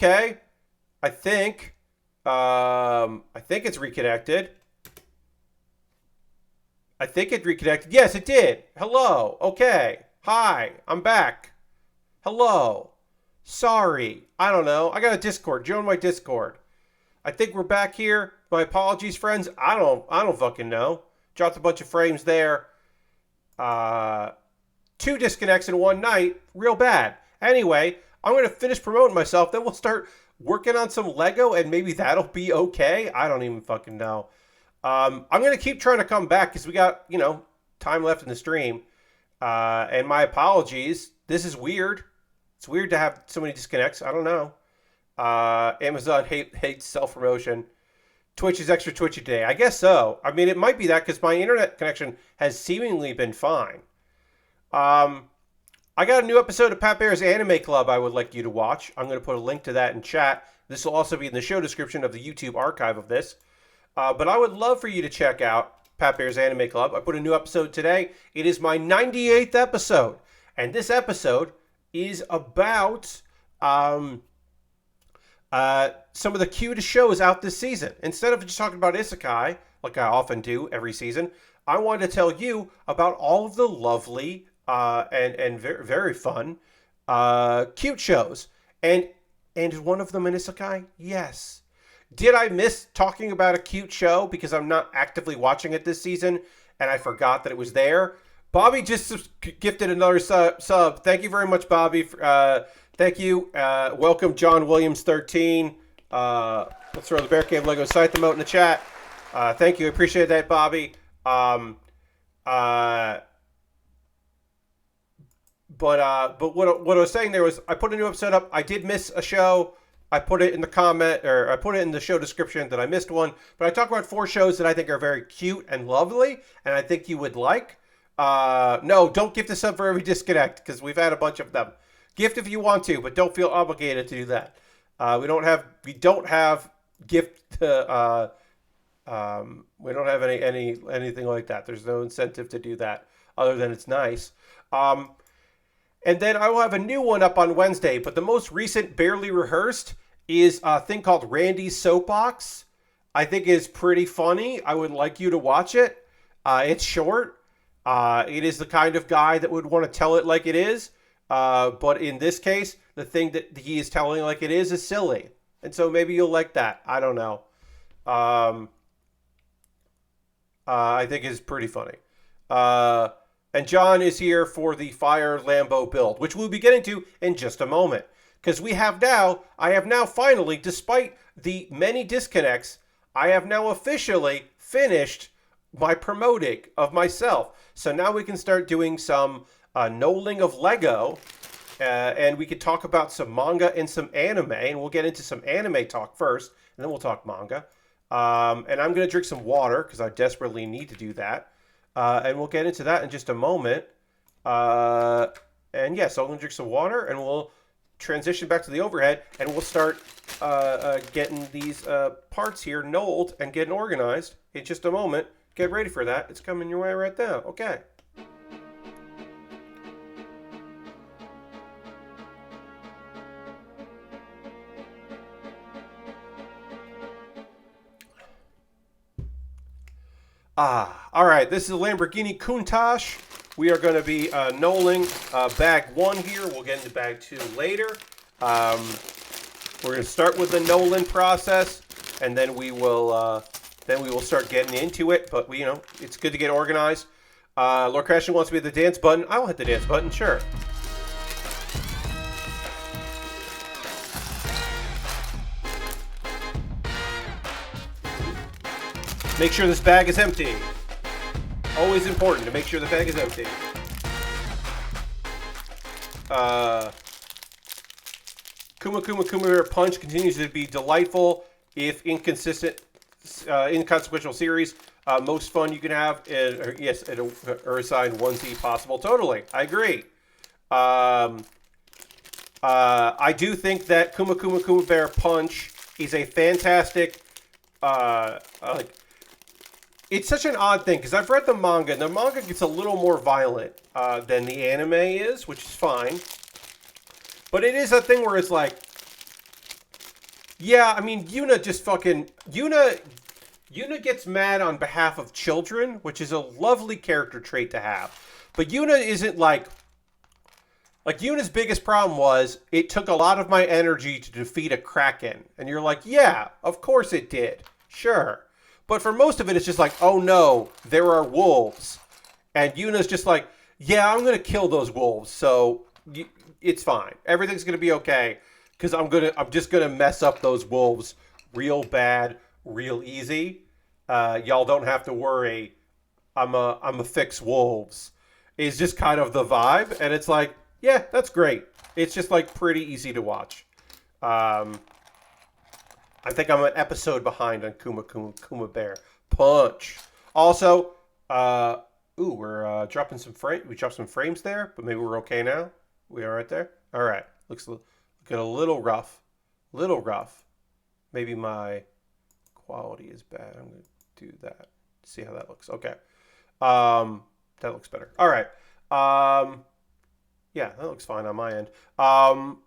Okay. I think. I think it's reconnected. I think it reconnected. Yes, it did. Hello. Okay. Hi. I'm back. Hello. Sorry. I don't know. I got a Discord. Join my Discord. I think we're back here. My apologies, friends. I don't fucking know. Dropped a bunch of frames there. Uh, two disconnects in one night. Real bad. Anyway, I'm going to finish promoting myself. Then we'll start working on some Lego and maybe that'll be okay. I don't even fucking know. I'm going to keep trying to come back because we got, time left in the stream. And my apologies. This is weird. It's weird to have so many disconnects. I don't know. Amazon hates self-promotion. Twitch is extra twitchy today. I guess so. I mean, it might be that because my internet connection has seemingly been fine. I got a new episode of Pat Bear's Anime Club I would like you to watch. I'm going to put a link to that in chat. This will also be in the show description of the YouTube archive of this. But I would love for you to check out Pat Bear's Anime Club. I put a new episode today. It is my 98th episode. And this episode is about some of the cutest shows out this season. Instead of just talking about isekai, like I often do every season, I wanted to tell you about all of the lovely and very, very fun cute shows. And is one of them an isekai? Yes. Did I miss talking about a cute show because I'm not actively watching it this season and I forgot that it was there? Bobby just gifted another sub. Thank you very much, Bobby. Thank you. Welcome, John Williams 13. Let's throw the Bear Cave Lego site emote in the chat. Thank you. I appreciate that, Bobby. But what I was saying there was I put a new episode up. I did miss a show. I put it in the comment, or I put it in the show description that I missed one. But I talk about 4 shows that I think are very cute and lovely, and I think you would like. No, don't gift a sub for every disconnect, because we've had a bunch of them. Gift if you want to, but don't feel obligated to do that. We don't have gift. We don't have anything like that. There's no incentive to do that, other than it's nice. And then I will have a new one up on Wednesday, but the most recent, barely rehearsed, is a thing called Randy's Soapbox. I think is pretty funny. I would like you to watch it. It's short. It is the kind of guy that would want to tell it like it is. But in this case, the thing that he is telling like it is silly. And so maybe you'll like that. I don't know. I think it's pretty funny. And John is here for the Fire Lambo build, which we'll be getting to in just a moment. Because I have now finally, despite the many disconnects, I have now officially finished my promoting of myself. So now we can start doing some knolling of Lego, and we could talk about some manga and some anime, and we'll get into some anime talk first, and then we'll talk manga. And I'm going to drink some water, because I desperately need to do that. And we'll get into that in just a moment. And yeah, so I'm going to drink some water, and we'll transition back to the overhead, and we'll start getting these parts here knolled and getting organized in just a moment. Get ready for that. It's coming your way right now. Okay. All right. This is a Lamborghini Countach. We are going to be knolling bag 1 here. We'll get into bag 2 later. We're going to start with the knolling process, and then we will start getting into it. But it's good to get organized. Lord Crashing wants me to hit the dance button. I'll hit the dance button, sure. Make sure this bag is empty. Always important to make sure the bag is empty. Kuma Bear Punch continues to be delightful, if inconsequential series. Most fun you can have, yes, at a Ursine onesie possible. Totally, I agree. I do think that Kuma Bear Punch is a fantastic, it's such an odd thing, because I've read the manga, and the manga gets a little more violent than the anime is, which is fine. But it is a thing where it's like, Yeah, I mean, Yuna gets mad on behalf of children, which is a lovely character trait to have. But Yuna isn't like Yuna's biggest problem was it took a lot of my energy to defeat a Kraken. And you're like, yeah, of course it did. Sure. But for most of it, it's just like, oh no, there are wolves. And Yuna's just like, yeah, I'm going to kill those wolves. So it's fine. Everything's going to be okay. Because I'm just going to mess up those wolves real bad, real easy. Y'all don't have to worry. I'm a fix wolves. Is just kind of the vibe. And it's like, yeah, that's great. It's just like pretty easy to watch. I think I'm an episode behind on Kuma Bear Punch. Also, we're dropping some frame. We dropped some frames there, but maybe we're okay now. We all right there? All right. Looks a little rough. Maybe my quality is bad. I'm gonna do that. See how that looks. Okay. That looks better. All right. Yeah, that looks fine on my end.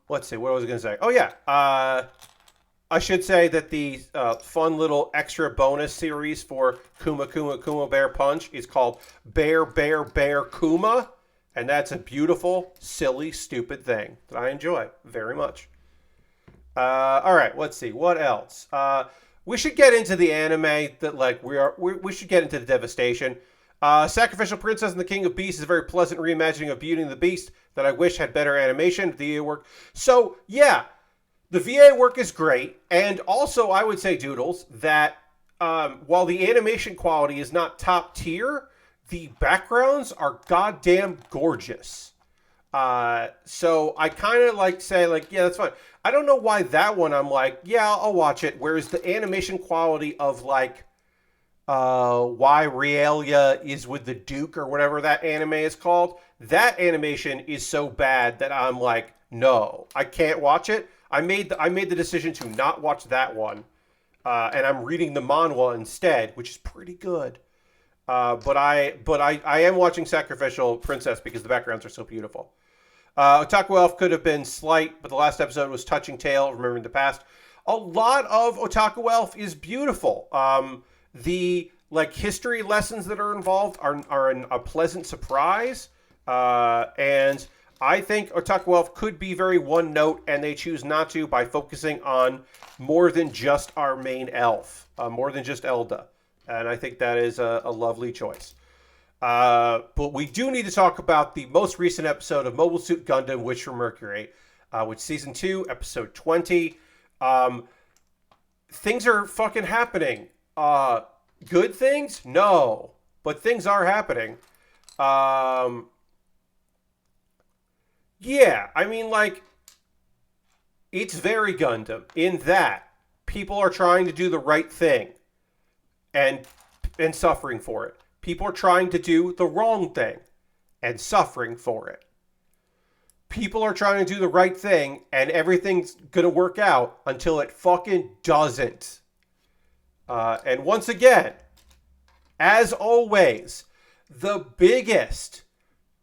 Let's see. What was I going to say? Oh, yeah. I should say that the fun little extra bonus series for Kuma Bear Punch is called Bear Kuma. And that's a beautiful, silly, stupid thing that I enjoy very much. All right, let's see. What else? We should get into the anime that, like, we should get into the devastation. Sacrificial Princess and the King of Beasts is a very pleasant reimagining of Beauty and the Beast that I wish had better animation. The VA work. So, yeah, the VA work is great. And also, I would say, Doodles, that while the animation quality is not top tier, the backgrounds are goddamn gorgeous. So I kind of like say, like, yeah, that's fine. I don't know why that one I'm like, yeah, I'll watch it. Whereas the animation quality of, like, why Realia is with the Duke or whatever that anime is called, that animation is so bad that I'm like, no, I can't watch it. I made the decision to not watch that one, and I'm reading the manhwa instead, which is pretty good. But I am watching Sacrificial Princess because the backgrounds are so beautiful. Otaku Elf could have been slight, but the last episode was touching tale, remembering the past. A lot of Otaku Elf is beautiful. The history lessons that are involved are a pleasant surprise. And I think Otaku Elf could be very one note, and they choose not to by focusing on more than just our main elf, more than just Elda. And I think that is a lovely choice. But we do need to talk about the most recent episode of Mobile Suit Gundam Wish for Mercury, which Season 2, Episode 20. Things are fucking happening. Good things? No. But things are happening. Yeah, I mean, like, it's very Gundam in that people are trying to do the right thing and suffering for it. People are trying to do the wrong thing and suffering for it. People are trying to do the right thing and everything's going to work out until it fucking doesn't. And once again, as always, the biggest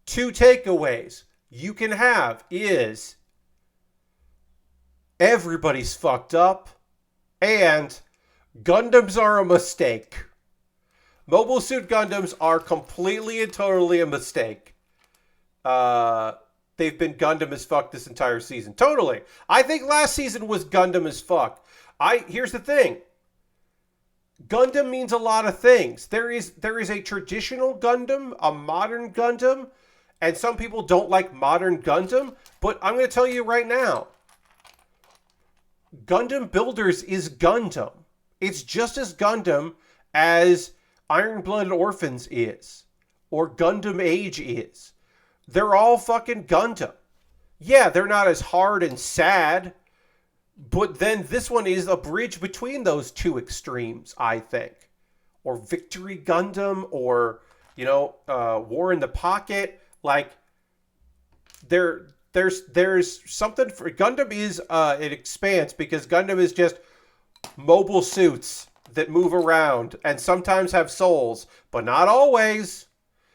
two takeaways you can have is everybody's fucked up and Gundams are a mistake. Mobile Suit Gundams are completely and totally a mistake. They've been Gundam as fuck this entire season. Totally. I think last season was Gundam as fuck. Here's the thing. Gundam means a lot of things. There is a traditional Gundam, a modern Gundam, and some people don't like modern Gundam, but I'm going to tell you right now, Gundam Builders is Gundam. It's just as Gundam as Iron-Blooded Orphans is, or Gundam Age is. They're all fucking Gundam. Yeah, they're not as hard and sad, but then this one is a bridge between those two extremes, I think. Or Victory Gundam, or, War in the Pocket. Like, there's something for Gundam is it expands because Gundam is just mobile suits that move around and sometimes have souls, but not always.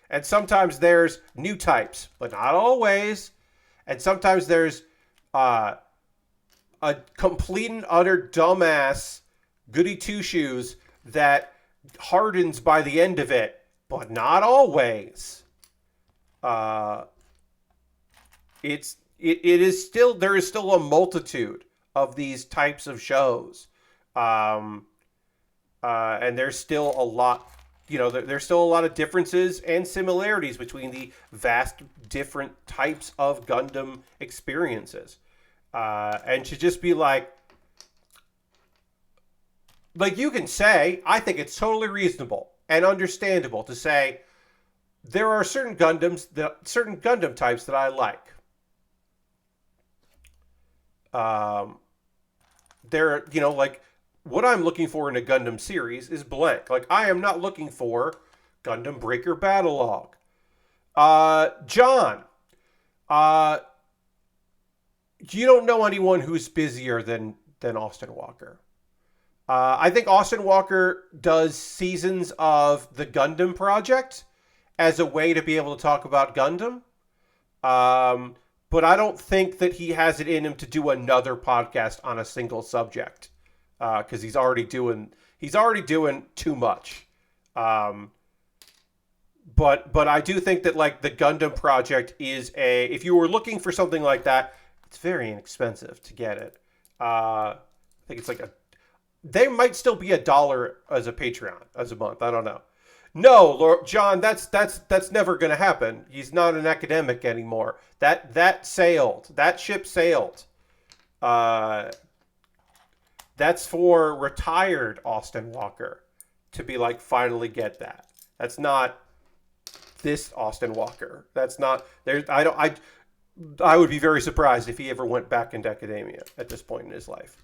And sometimes there's new types, but not always. And sometimes there's a complete and utter dumbass goody two shoes that hardens by the end of it, but not always. It is still, there is still a multitude of these types of shows, and there's still a lot. There's still a lot of differences and similarities between the vast different types of Gundam experiences. And to just be like you can say, I think it's totally reasonable and understandable to say there are certain Gundam types that I like. Like what I'm looking for in a Gundam series is blank. Like I am not looking for Gundam Breaker Battle Log. John, you don't know anyone who's busier than Austin Walker. I think Austin Walker does seasons of the Gundam Project as a way to be able to talk about Gundam. But I don't think that he has it in him to do another podcast on a single subject, because he's already doing too much. But I do think that like the Gundam Project is if you were looking for something like that, it's very inexpensive to get it. I think it's like they might still be $1 as a Patreon as a month. I don't know. No, John, that's never going to happen. He's not an academic anymore. That sailed. That ship sailed. That's for retired Austin Walker to be like finally get that. That's not this Austin Walker. That's not there. I would be very surprised if he ever went back into academia at this point in his life,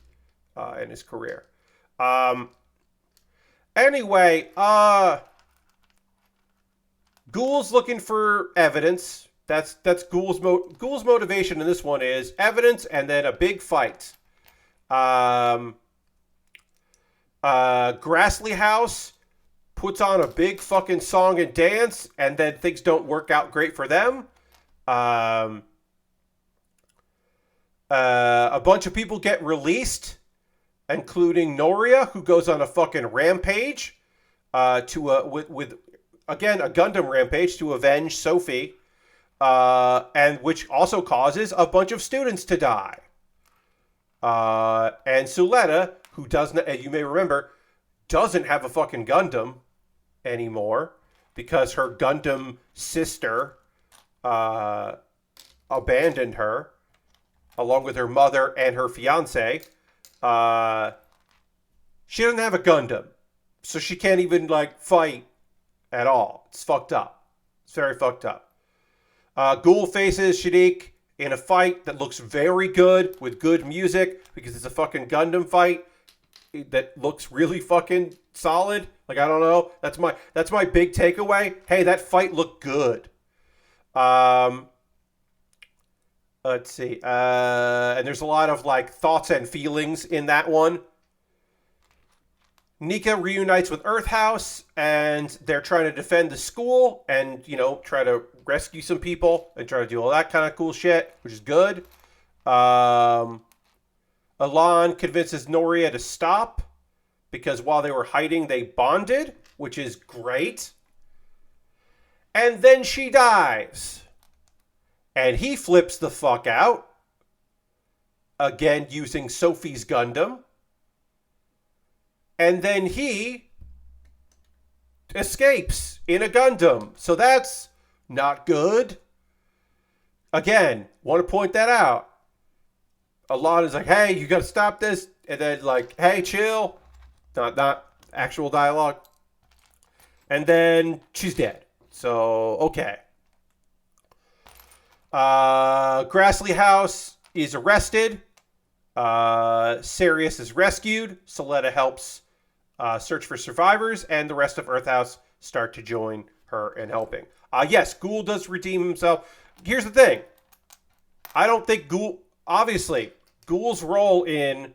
in his career. Anyway, Ghoul's looking for evidence. That's Ghoul's motivation in this one is evidence and then a big fight. Grassley House puts on a big fucking song and dance, and then things don't work out great for them. A bunch of people get released, including Noria, who goes on a fucking rampage with again a Gundam rampage to avenge Sophie, and which also causes a bunch of students to die. And Suletta, who doesn't, as you may remember, doesn't have a fucking Gundam anymore because her Gundam sister abandoned her along with her mother and her fiance. She doesn't have a Gundam, so she can't even like fight at all. It's fucked up. It's very fucked up. Ghoul faces Shadiq in a fight that looks very good with good music because it's a fucking Gundam fight that looks really fucking solid. Like, I don't know. That's my big takeaway. Hey, that fight looked good. Let's see. And there's a lot of like thoughts and feelings in that one. Nika reunites with Earth House, and they're trying to defend the school and, try to rescue some people and try to do all that kind of cool shit, which is good. Elan convinces Noria to stop because while they were hiding, they bonded, which is great. And then she dies. And he flips the fuck out. Again, using Sophie's Gundam. And then he escapes in a Gundam. So that's not good. Again, want to point that out. Elan is like, hey, you got to stop this. And then like, hey, chill. Not actual dialogue. And then she's dead. So, okay. Grassley House is arrested. Sirius is rescued. Suletta helps search for survivors, and the rest of Earth House start to join her in helping. Yes, Ghoul does redeem himself. Here's the thing. I don't think Ghoul's role in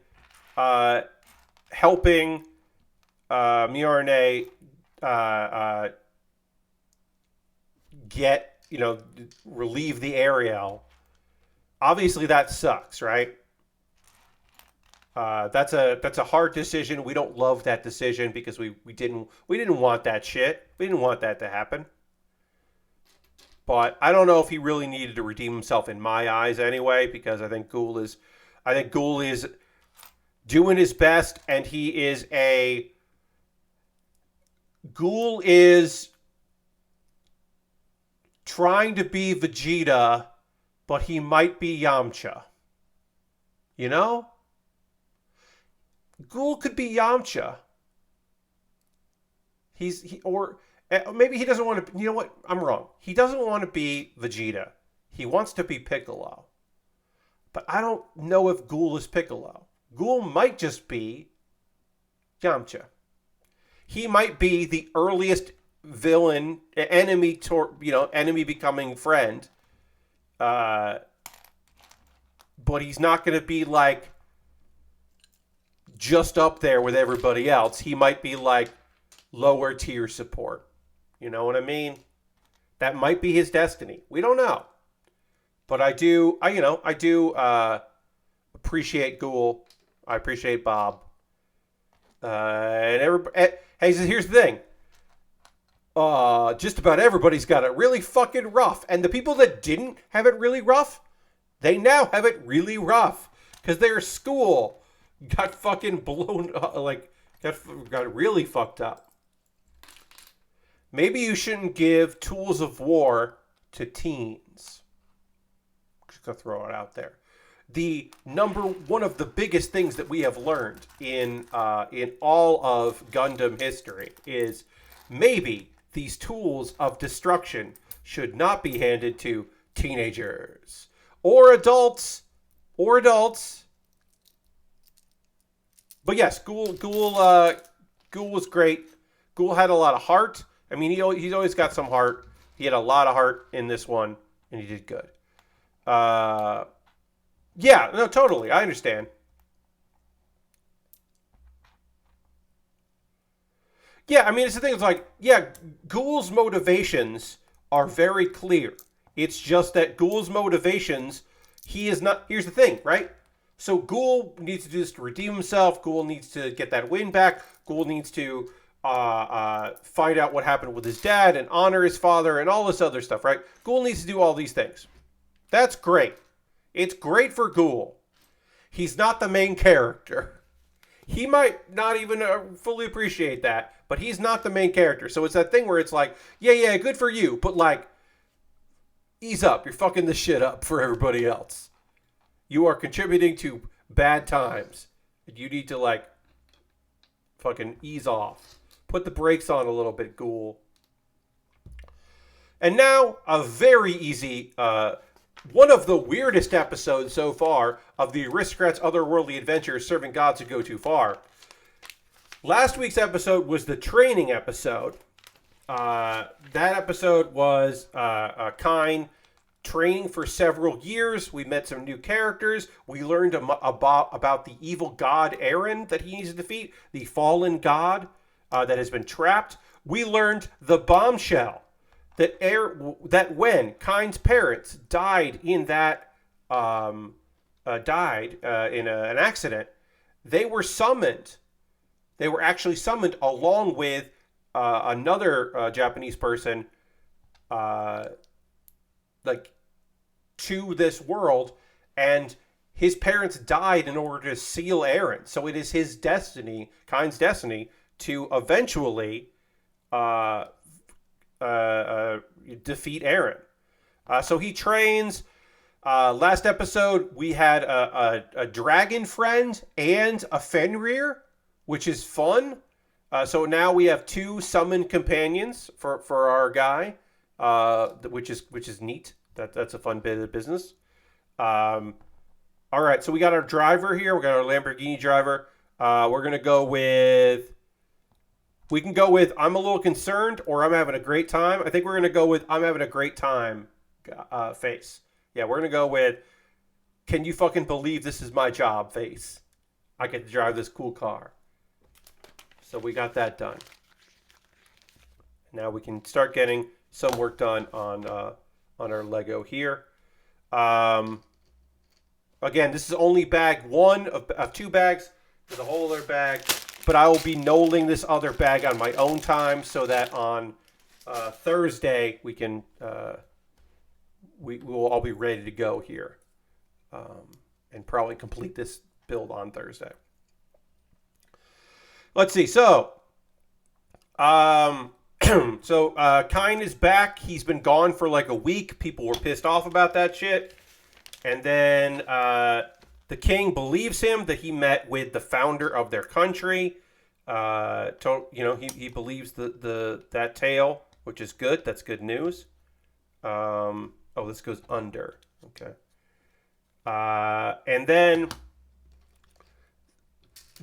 helping Mjolnir get, relieve the Ariel. Obviously that sucks, right? That's a hard decision. We don't love that decision because we didn't want that shit. We didn't want that to happen. But I don't know if he really needed to redeem himself in my eyes anyway, because I think Ghoul is doing his best, and Ghoul is trying to be Vegeta, but he might be Yamcha. You know? Ghoul could be Yamcha. Or maybe he doesn't want to. You know what? I'm wrong. He doesn't want to be Vegeta. He wants to be Piccolo. But I don't know if Ghoul is Piccolo. Ghoul might just be Yamcha. He might be the earliest villain, enemy becoming friend. But he's not going to be like just up there with everybody else. He might be like lower tier support. You know what I mean? That might be his destiny. We don't know. But I do appreciate Ghoul. I appreciate Bob. Hey, here's the thing. Just about everybody's got it really fucking rough. And the people that didn't have it really rough, they now have it really rough. Because their school got fucking blown, got really fucked up. Maybe you shouldn't give tools of war to teens. Just gonna throw it out there. One of the biggest things that we have learned in all of Gundam history is maybe these tools of destruction should not be handed to teenagers or adults. But yes, Ghoul was great. Ghoul had a lot of heart. I mean, he's always got some heart. He had a lot of heart in this one, and he did good. Yeah, no, totally. I understand. Yeah, I mean, it's the thing. It's like, yeah, Ghoul's motivations are very clear. It's just that Ghoul's motivations, he is not. Here's the thing, right? So Ghoul needs to do this to redeem himself. Ghoul needs to get that win back. Ghoul needs to find out what happened with his dad and honor his father and all this other stuff, right? Ghoul needs to do all these things. That's great. It's great for Ghoul. He's not the main character. He might not even fully appreciate that, but he's not the main character. So it's that thing where it's like, yeah, good for you, but like, ease up. You're fucking this shit up for everybody else. You are contributing to bad times. You need to like fucking ease off. Put the brakes on a little bit, Ghoul. And now, a very easy, one of the weirdest episodes so far of the Aristocrats' Otherworldly Adventures Serving Gods Who Go Too Far. Last week's episode was the training episode. That episode was Kine training for several years. We met some new characters. We learned about the evil god Eren that he needs to defeat, the fallen god that has been trapped. We learned the bombshell that when Kine's parents died in that an accident, they were summoned. They were actually summoned along with another Japanese person, to this world, and his parents died in order to seal Eren. So it is his destiny, Kine's destiny, to eventually defeat Eren. So he trains. Last episode, we had a dragon friend and a Fenrir, which is fun. So now we have two summoned companions for our guy, which is neat. That's a fun bit of business. All right, so we got our driver here. We got our Lamborghini driver. We're gonna go with. We can go with I'm a little concerned or I'm having a great time. I think we're gonna go with I'm having a great time face. Yeah, we're gonna go with can you fucking believe this is my job face. I get to drive this cool car. So we got that done. Now we can start getting some work done on our Lego here. Again, this is only bag one of 2 bags for the whole other bag. But I will be knolling this other bag on my own time so that on Thursday we can we will all be ready to go here, and probably complete this build on Thursday. Let's see. So, Kine is back. He's been gone for like a week. People were pissed off about that shit, and then the king believes him that he met with the founder of their country. He believes that tale, which is good. That's good news. This goes under. Okay. And then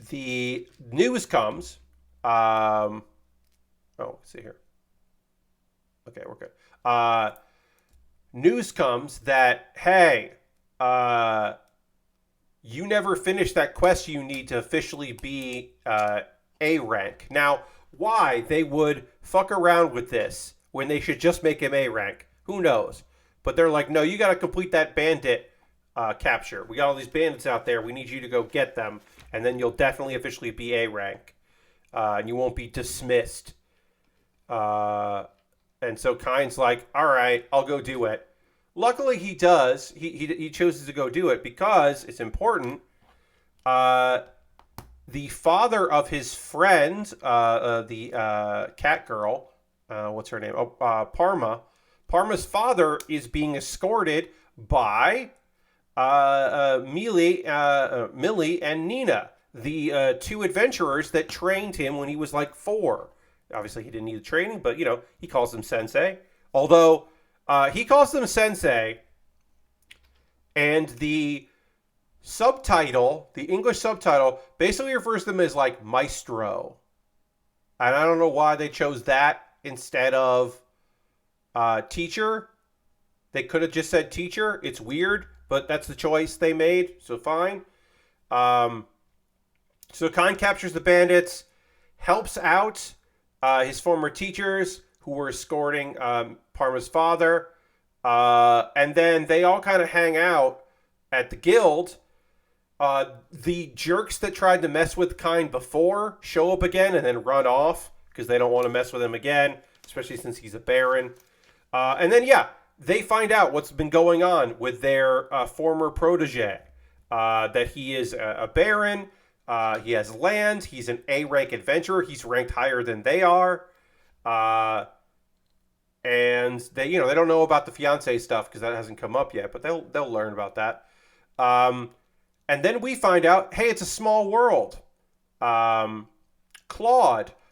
the news comes. Let's see here. Okay, we're good. News comes that, hey, you never finished that quest you need to officially be A rank. Now, why they would fuck around with this when they should just make him A rank, who knows? But they're like, no, you got to complete that bandit capture. We got all these bandits out there. We need you to go get them, and then you'll definitely officially be A rank, and you won't be dismissed. And so Kine's like, all right, I'll go do it. Luckily, he does. He chooses to go do it because it's important. The father of his friend, the cat girl, what's her name? Parma. Parma's father is being escorted by Millie and Nina, the 2 adventurers that trained him when he was like 4. Obviously, he didn't need the training, but, he calls them sensei. Although, he calls them sensei, and the English subtitle, basically refers to them as, like, maestro. And I don't know why they chose that instead of teacher. They could have just said teacher. It's weird, but that's the choice they made, so fine. So Kine captures the bandits, helps out his former teachers who were escorting Parma's father, and then they all kind of hang out at the guild. The jerks that tried to mess with Kine before show up again and then run off because they don't want to mess with him again, especially since he's a baron. And then, they find out what's been going on with their former protege, that he is a baron. He has land. He's an A-rank adventurer. He's ranked higher than they are. And they don't know about the fiancé stuff because that hasn't come up yet, but they'll learn about that. And then we find out, hey, it's a small world. Claude,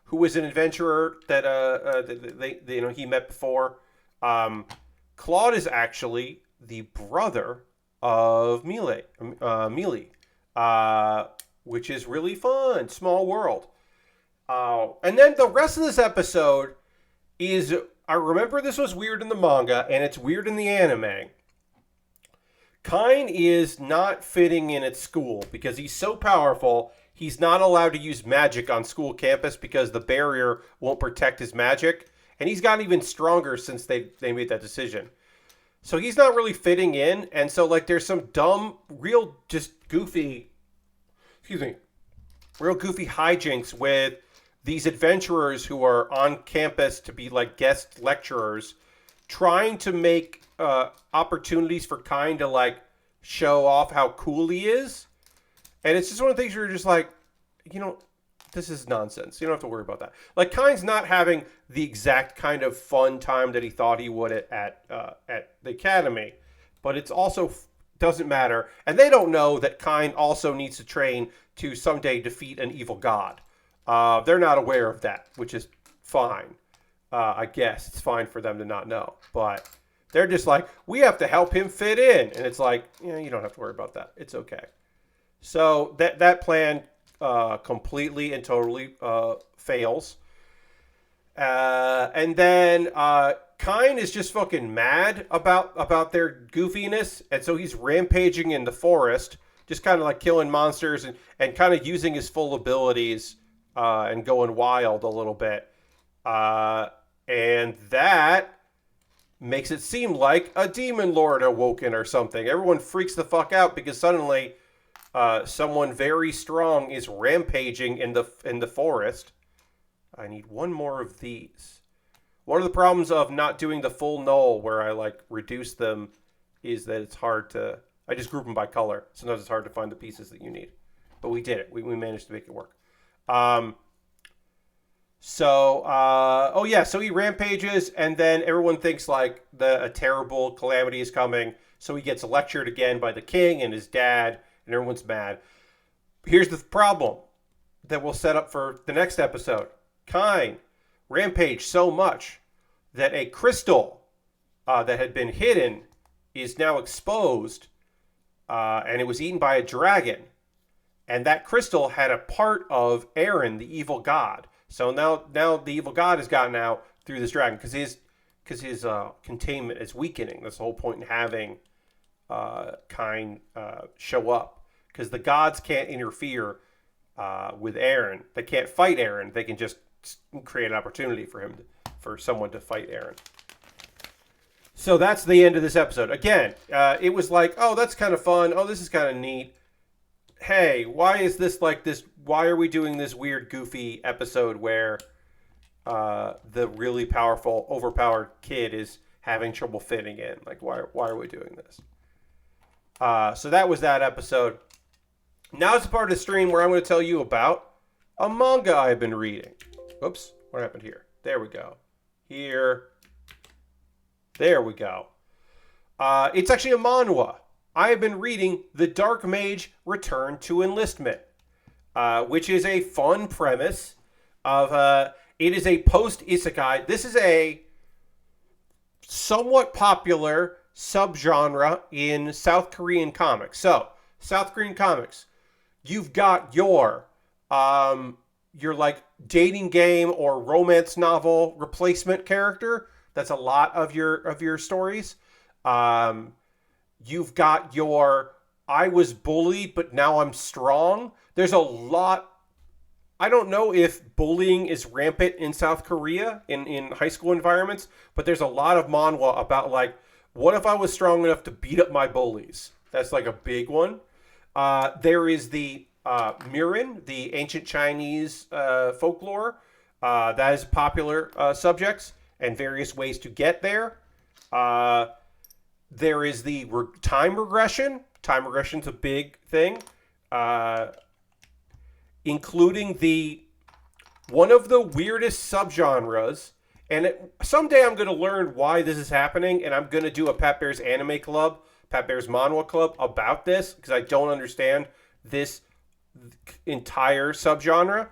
who was an adventurer that he met before, Claude is actually the brother of Millie, which is really fun. Small world. And then the rest of this episode is, I remember this was weird in the manga, and it's weird in the anime. Kine is not fitting in at school because he's so powerful, he's not allowed to use magic on school campus because the barrier won't protect his magic. And he's gotten even stronger since they made that decision. So he's not really fitting in. And so, like, there's some dumb, real goofy hijinks with these adventurers who are on campus to be, like, guest lecturers, trying to make opportunities for Kine to, like, show off how cool he is. And it's just one of the things where you're just like, this is nonsense. You don't have to worry about that. Like, Kine's not having the exact kind of fun time that he thought he would at the academy, but it's also doesn't matter. And they don't know that Kine also needs to train to someday defeat an evil god. They're not aware of that, which is fine. I guess it's fine for them to not know, but they're just like, we have to help him fit in, and it's like, you don't have to worry about that. It's okay. So that plan completely and totally fails. And then Kine is just fucking mad about their goofiness, and so he's rampaging in the forest, just kind of like killing monsters and kind of using his full abilities and going wild a little bit. And that makes it seem like a demon lord awoken or something. Everyone freaks the fuck out because suddenly someone very strong is rampaging in the forest. I need one more of these. One of the problems of not doing the full null where I like reduce them is that it's hard to... I just group them by color. Sometimes it's hard to find the pieces that you need. But we did it. We managed to make it work. So he rampages, and then everyone thinks like a terrible calamity is coming. So he gets lectured again by the king and his dad, and everyone's mad. Here's the problem that we'll set up for the next episode. Kine rampaged so much that a crystal that had been hidden is now exposed, and it was eaten by a dragon. And that crystal had a part of Aaron, the evil god. So now the evil god has gotten out through this dragon because his containment is weakening. That's the whole point in having Kine show up, because the gods can't interfere with Aaron. They can't fight Aaron. They can just create an opportunity for someone to fight Aaron. So that's the end of this episode. Again, it was like, oh, that's kind of fun. Oh, this is kind of neat. Hey, why is this like this? Why are we doing this weird, goofy episode where the really powerful, overpowered kid is having trouble fitting in? Like, why are we doing this? So that was that episode. Now it's a part of the stream where I'm going to tell you about a manga I've been reading. Oops, what happened here? There we go. There we go. It's actually a manhwa. I have been reading The Dark Mage Return to Enlistment, which is a fun premise of, it is a post-isekai. This is a somewhat popular subgenre in South Korean comics. So, South Korean comics, you've got your like dating game or romance novel replacement character. That's a lot of your stories. You've got your I was bullied, but now I'm strong. There's a lot. I don't know if bullying is rampant in South Korea in high school environments, but there's a lot of manhwa about like, what if I was strong enough to beat up my bullies? That's like a big one. There is the Murin, the ancient Chinese folklore. That is popular subjects and various ways to get there. There is the time regression. Time regression's a big thing, including one of the weirdest subgenres. And someday I'm going to learn why this is happening, and I'm going to do a Pat Bear's Anime Club, Pat Bear's Manhwa Club about this, because I don't understand this entire subgenre.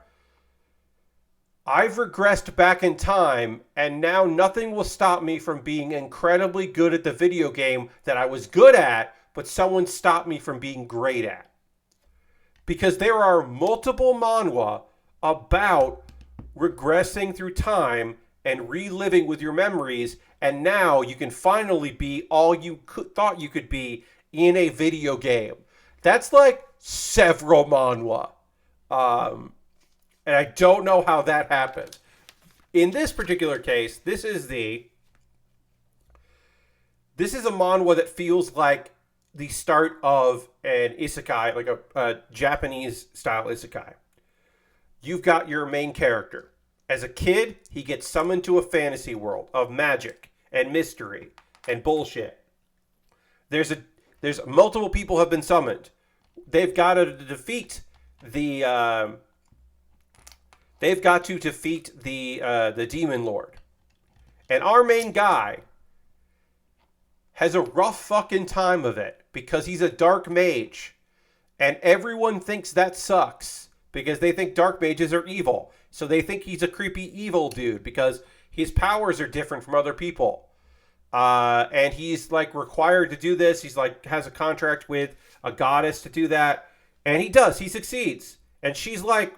I've regressed back in time, and now nothing will stop me from being incredibly good at the video game that I was good at, but someone stopped me from being great at. Because there are multiple manhwa about regressing through time and reliving with your memories, and now you can finally be all you thought you could be in a video game. That's like several manhwa. And I don't know how that happened. In this particular case, this is a manhwa that feels like the start of an isekai, like a Japanese style isekai. You've got your main character. As a kid, he gets summoned to a fantasy world of magic and mystery and bullshit. There's multiple people have been summoned. They've got to defeat the demon lord. And our main guy has a rough fucking time of it because he's a dark mage. And everyone thinks that sucks because they think dark mages are evil. So they think he's a creepy evil dude because his powers are different from other people. And he's like required to do this. He's like has a contract with a goddess to do that. And he does. He succeeds. And she's like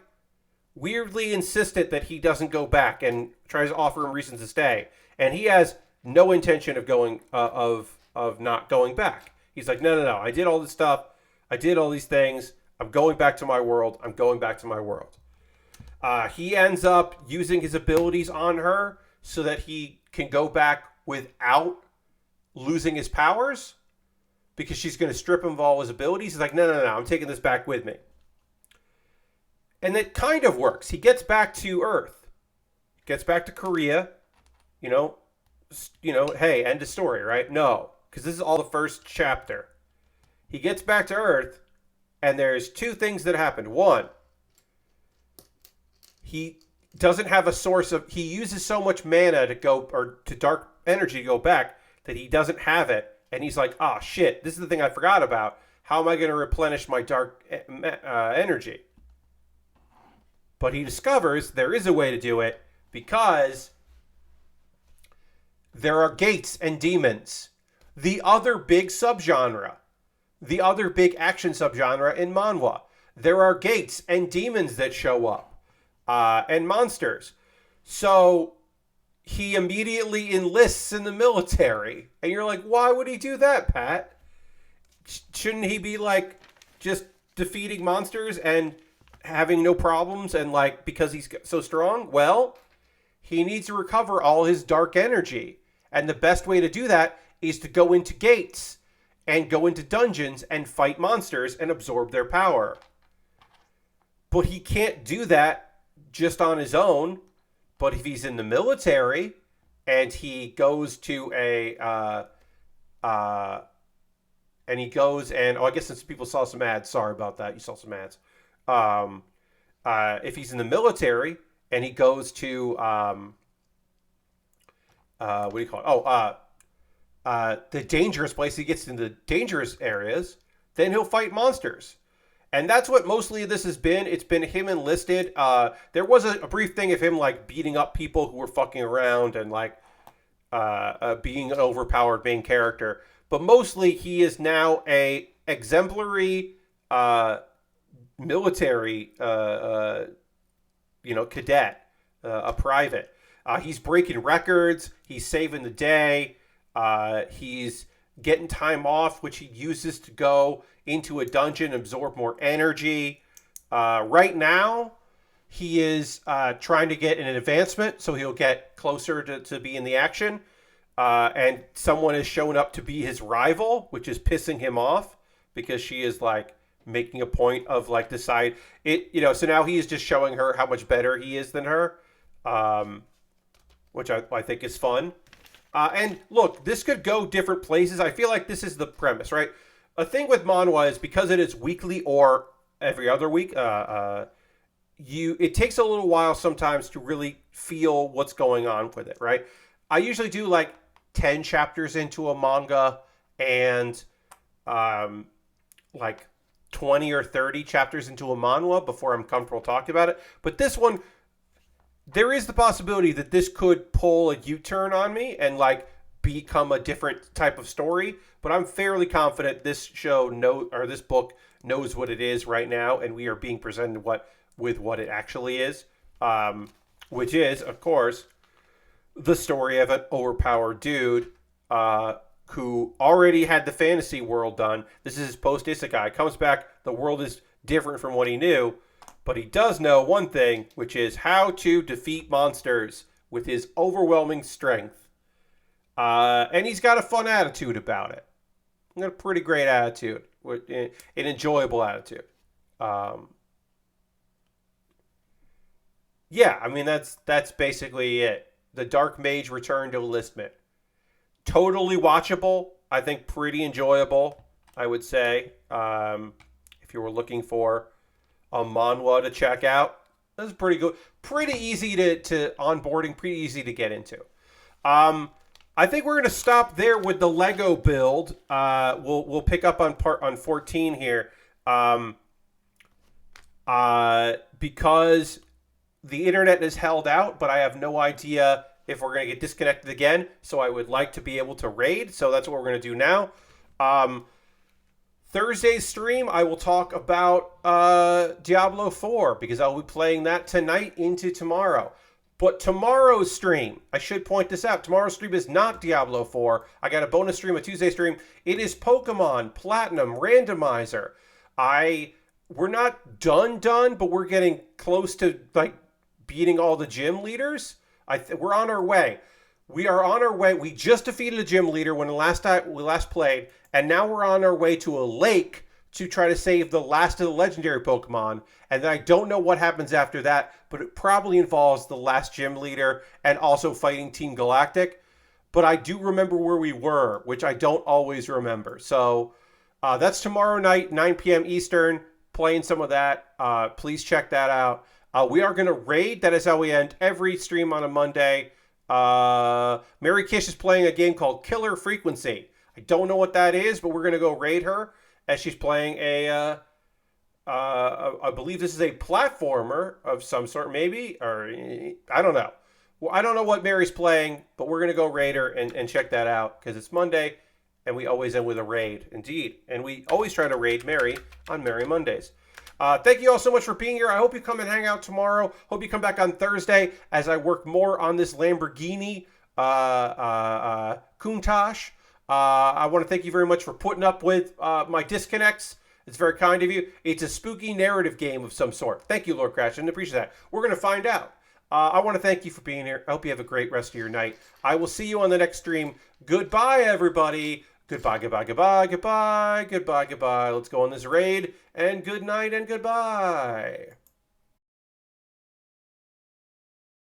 weirdly insistent that he doesn't go back and tries to offer him reasons to stay. And he has no intention of going of not going back. He's like, no. I did all this stuff. I did all these things. I'm going back to my world. I'm going back to my world. He ends up using his abilities on her so that he can go back without losing his powers because she's going to strip him of all his abilities. He's like, no, I'm taking this back with me. And it kind of works. He gets back to Earth, gets back to Korea, hey, end of story, right? No, because this is all the first chapter. He gets back to Earth, and there's two things that happened. One, he doesn't have a source of, he uses so much mana to go, or to dark energy to go back, that he doesn't have it. And he's like, oh shit, this is the thing I forgot about. How am I going to replenish my dark energy? But he discovers there is a way to do it because there are gates and demons. The other big subgenre. The other big action subgenre in manhwa. There are gates and demons that show up. And monsters. So he immediately enlists in the military. And you're like, why would he do that, Pat? Shouldn't he be like just defeating monsters and having no problems and like because he's so strong? Well, he needs to recover all his dark energy. And the best way to do that is to go into gates and go into dungeons and fight monsters and absorb their power. But he can't do that just on his own. But if he's in the military and he goes to I guess since people saw some ads, sorry about that, you saw some ads. If he's in the military and he goes to what do you call it? The dangerous place, he gets into the dangerous areas, then he'll fight monsters. And that's what mostly this has been. It's been him enlisted. There was a brief thing of him like beating up people who were fucking around and like being an overpowered main character. But mostly he is now a exemplary military cadet, a private. He's breaking records. He's saving the day. He's getting time off, which he uses to go into a dungeon, absorb more energy. Right now, he is trying to get an advancement, so he'll get closer to be in the action. And someone has shown up to be his rival, which is pissing him off because she is like making a point of like decide it. So now he is just showing her how much better he is than her, which I think is fun. And look, this could go different places. I feel like this is the premise, right? A thing with manhwa is because it is weekly or every other week, it takes a little while sometimes to really feel what's going on with it, right? I usually do like 10 chapters into a manga and like 20 or 30 chapters into a manhwa before I'm comfortable talking about it. But this one, there is the possibility that this could pull a U-turn on me and like become a different type of story. But I'm fairly confident this this book knows what it is right now, and we are being presented with what it actually is, which is, of course, the story of an overpowered dude who already had the fantasy world done. This is his post-isekai. Comes back, the world is different from what he knew, but he does know one thing, which is how to defeat monsters with his overwhelming strength. And he's got a fun attitude about it. He's got a pretty great attitude, an enjoyable attitude. Yeah, I mean, that's basically it. The Dark Mage Return to Enlistment. Totally watchable. I think pretty enjoyable, I would say. If you were looking for a manhwa to check out, this is pretty good. Pretty easy to onboarding, pretty easy to get into. I think we're going to stop there with the Lego build. We'll pick up on 14 here. Because the internet is held out, but I have no idea if we're going to get disconnected again. So I would like to be able to raid. So that's what we're going to do now. Thursday's stream, I will talk about Diablo 4 because I'll be playing that tonight into tomorrow. But tomorrow's stream, I should point this out. Tomorrow's stream is not Diablo 4. I got a bonus stream, a Tuesday stream. It is Pokemon Platinum Randomizer. We're not done, but we're getting close to like beating all the gym leaders. We're on our way. We are on our way. We just defeated a gym leader when the last time we last played, and now we're on our way to a lake to try to save the last of the legendary Pokemon. And then I don't know what happens after that, but it probably involves the last gym leader and also fighting Team Galactic. But I do remember where we were, which I don't always remember. So that's tomorrow night, 9 p.m. Eastern, playing some of that. Please check that out. We are going to raid. That is how we end every stream on a Monday. Mary Kish is playing a game called Killer Frequency. I don't know what that is, but we're going to go raid her as she's playing I believe this is a platformer of some sort, maybe, or I don't know. Well, I don't know what Mary's playing, but we're going to go raid her and check that out because it's Monday and we always end with a raid. Indeed. And we always try to raid Mary on Merry Mondays. Thank you all so much for being here. I hope you come and hang out tomorrow. Hope you come back on Thursday as I work more on this Lamborghini Countach. I want to thank you very much for putting up with my disconnects. It's very kind of you. It's a spooky narrative game of some sort. Thank you, Lord Crash. I appreciate that. We're going to find out. I want to thank you for being here. I hope you have a great rest of your night. I will see you on the next stream. Goodbye, everybody. Goodbye, goodbye, goodbye, goodbye, goodbye, goodbye. Let's go on this raid. And good night and goodbye.